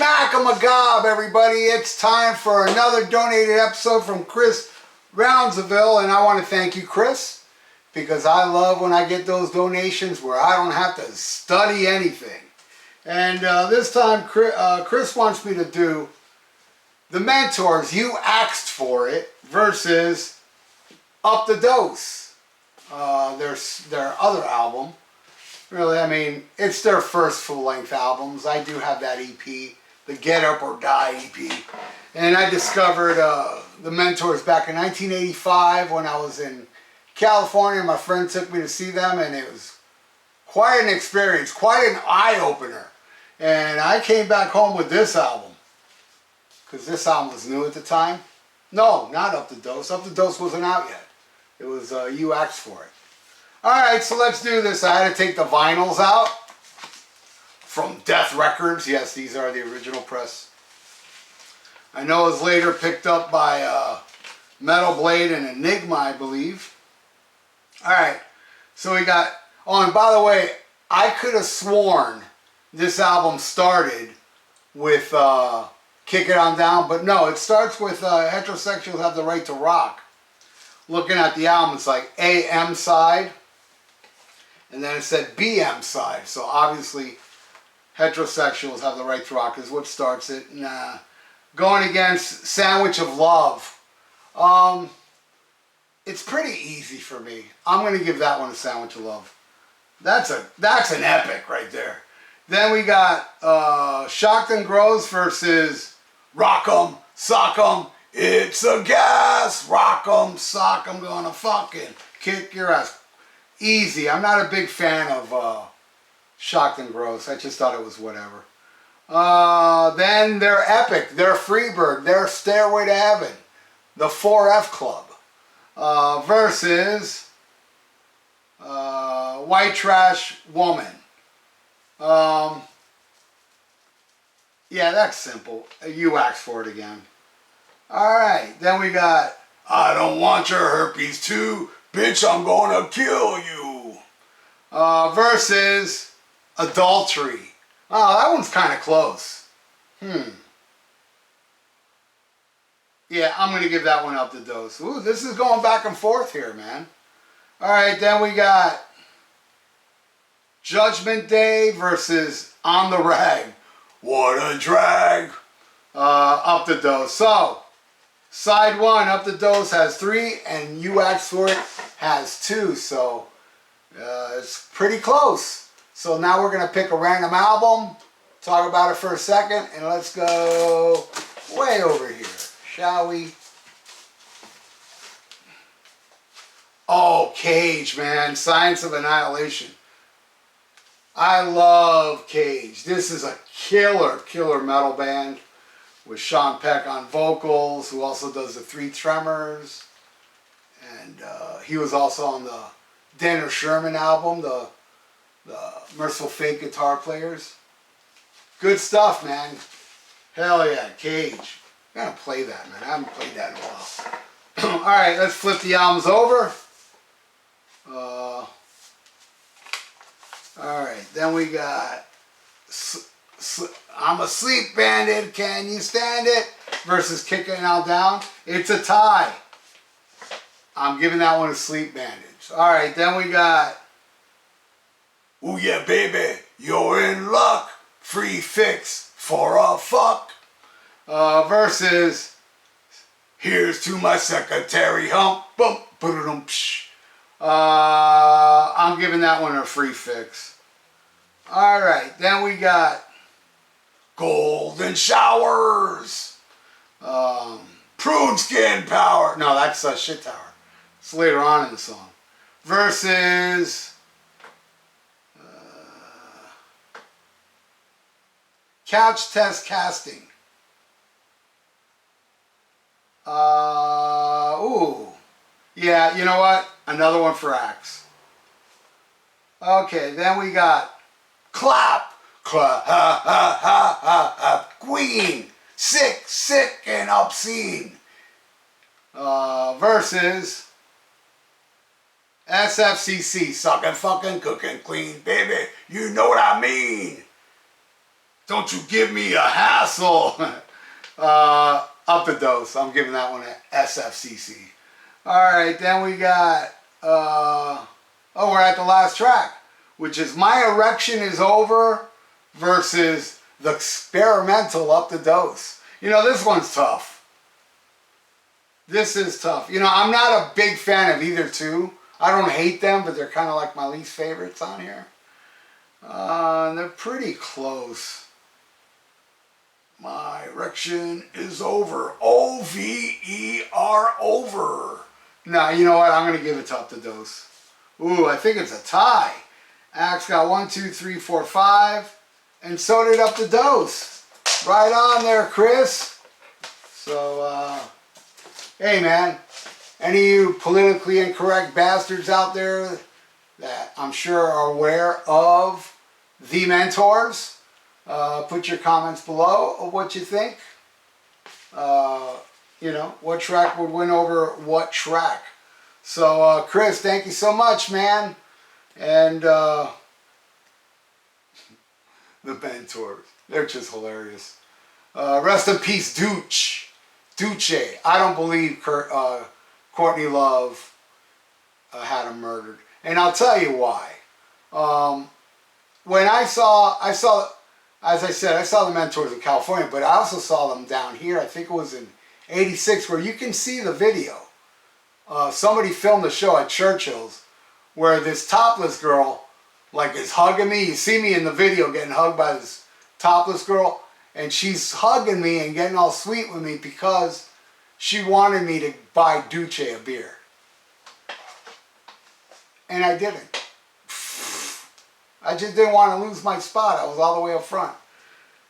SHMACKEMAGOB, everybody. It's time for another donated episode from Chris Rounsaville, and I want to thank you, Chris, because I love when I get those donations where I don't have to study anything. And this time, Chris wants me to do The Mentors, You Asked For It, versus Up the Dose, their other album. Really, I mean, it's their first full-length albums. I do have that EP, the Get Up or Die EP. And I discovered The Mentors back in 1985 when I was in California. My friend took me to see them, and it was quite an experience, quite an eye-opener. And I came back home with this album, because this album was new at the time. No, not Up the Dose. Up the Dose wasn't out yet. It was You Asked For It. Alright, so let's do this. I had to take the vinyls out from Death Records. Yes, these are the original press. I know it was later picked up by Metal Blade and Enigma, I believe. Alright, so we got... Oh, and by the way, I could have sworn this album started with Kick It On Down, but no, it starts with Heterosexuals Have the Right to Rock. Looking at the album, it's like AM side. And then it said BM side. So obviously, Heterosexuals Have the Right to Rock is what starts it. And, going against Sandwich of Love. It's pretty easy for me. I'm going to give that one a Sandwich of Love. That's an epic right there. Then we got Shocked and Grows versus Rock 'em, Sock 'em, It's a Gas. Rock 'em, Sock 'em, gonna fucking kick your ass. Easy. I'm not a big fan of Shocked and Gross. I just thought it was whatever. Then they're epic. They're Freebird. They're Stairway to Heaven. The 4F Club. Versus White Trash Woman. Yeah, that's simple. You asked for it again. Alright, then we got I Don't Want Your Herpes Too. Bitch, I'm gonna kill you. Versus Adultery. Oh, that one's kind of close. Yeah, I'm going to give that one Up the Dose. Ooh, this is going back and forth here, man. Alright, then we got Judgment Day versus On the Rag. What a drag. Up the Dose. So, side one, Up the Dose has 3, and You Asked For It has 2. So, it's pretty close. So now we're going to pick a random album, talk about it for a second, and let's go way over here, shall we? Oh, Cage, man. Science of Annihilation. I love Cage. This is a killer metal band with Sean Peck on vocals, who also does the 3 Tremors. And he was also on the Denner Sherman album, the Merciful Fate guitar players. Good stuff, man. Hell yeah, Cage. I'm gonna play that, man. I haven't played that in a while. Alright, let's flip the albums over. Alright, then we got I'm a Sleep Bandit, Can You Stand It? Versus Kicking It Out Down. It's a tie. I'm giving that one a Sleep Bandage. Alright, then we got Ooh Yeah Baby, You're in Luck. Free Fix for a Fuck. Versus Here's to My Secretary Hump. Bump, ba-da-dum, psh. I'm giving that one a Free Fix. Alright, then we got Golden Showers. Prune Skin Power. No, that's Shit Tower. It's later on in the song. Versus Couch Test Casting. Ooh. Yeah, you know what? Another one for Axe. Okay, then we got Clap. Clap. Ha, ha, ha, ha, ha. Queen. Sick, sick, and obscene. Versus SFCC. Sucking, fucking, cooking, clean. Baby, you know what I mean. Don't you give me a hassle. Up the dose. I'm giving that one an SFCC. Alright, then we got, we're at the last track, which is My Erection Is Over versus the experimental Up the Dose. You know, this one's tough. This is tough. You know, I'm not a big fan of either two. I don't hate them, but they're kind of like my least favorites on here. They're pretty close. My Erection Is Over. O-V-E-R, over. Now, you know what? I'm going to give it to Up the Dose. Ooh, I think it's a tie. Axe got 1, 2, 3, 4, 5. And so did Up the Dose. Right on there, Chris. So, hey, man. Any of you politically incorrect bastards out there that I'm sure are aware of the mentors, put your comments below of what you think. You know, what track would win over what track. So, Chris, thank you so much, man. And the mentors, they're just hilarious. Rest in peace, Duce. I don't believe Courtney Love had him murdered. And I'll tell you why. When I saw, as I said, I saw the mentors in California, but I also saw them down here. I think it was in '86, where you can see the video. Somebody filmed the show at Churchill's where this topless girl like is hugging me. You see me in the video getting hugged by this topless girl, and she's hugging me and getting all sweet with me because she wanted me to buy Duce a beer. And I didn't. I just didn't want to lose my spot. I was all the way up front.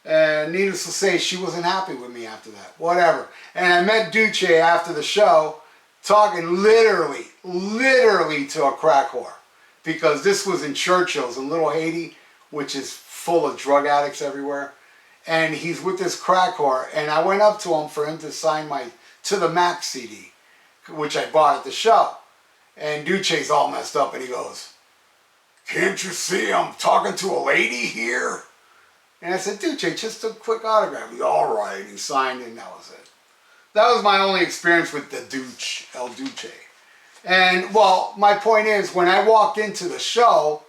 And needless to say, she wasn't happy with me after that. Whatever. And I met Duce after the show, talking literally to a crack whore. Because this was in Churchill's in Little Haiti, which is full of drug addicts everywhere. And he's with this crack whore. And I went up to him for him to sign my To the Max CD, which I bought at the show. And Duce's all messed up and he goes, "Can't you see I'm talking to a lady here?" And I said, "Duce, just a quick autograph." He's all right. He signed it and that was it. That was my only experience with the Duce, El Duce. And, well, my point is, when I walked into the show,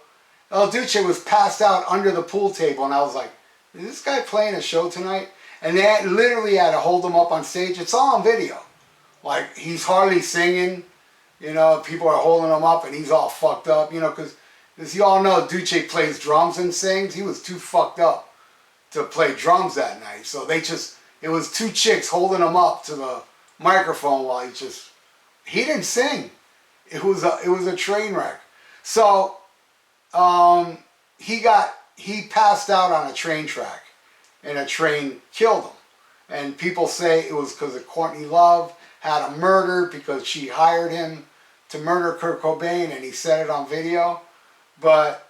El Duce was passed out under the pool table, and I was like, is this guy playing a show tonight? And they literally had to hold him up on stage. It's all on video. Like, he's hardly singing. You know, people are holding him up, and he's all fucked up, you know, because as you all know, Duce plays drums and sings. He was too fucked up to play drums that night. So it was two chicks holding him up to the microphone while he didn't sing. It was a train wreck. So, he passed out on a train track and a train killed him. And people say it was because of Courtney Love had him murdered because she hired him to murder Kurt Cobain and he said it on video. But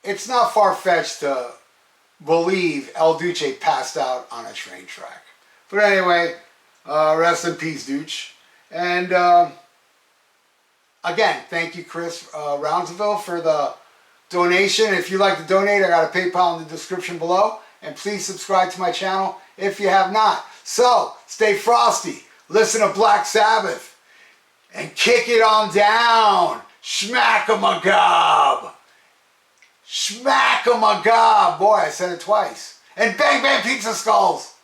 it's not far-fetched to believe El Duce passed out on a train track. But anyway, rest in peace, Duce. And again, thank you, Chris Rounsaville, for the donation. If you'd like to donate, I got a PayPal in the description below. And please subscribe to my channel if you have not. So, stay frosty, listen to Black Sabbath, and kick it on down. SHMACKEMAGOB. SHMACKEMAGOB. Boy, I said it twice. And bang, bang, pizza skulls.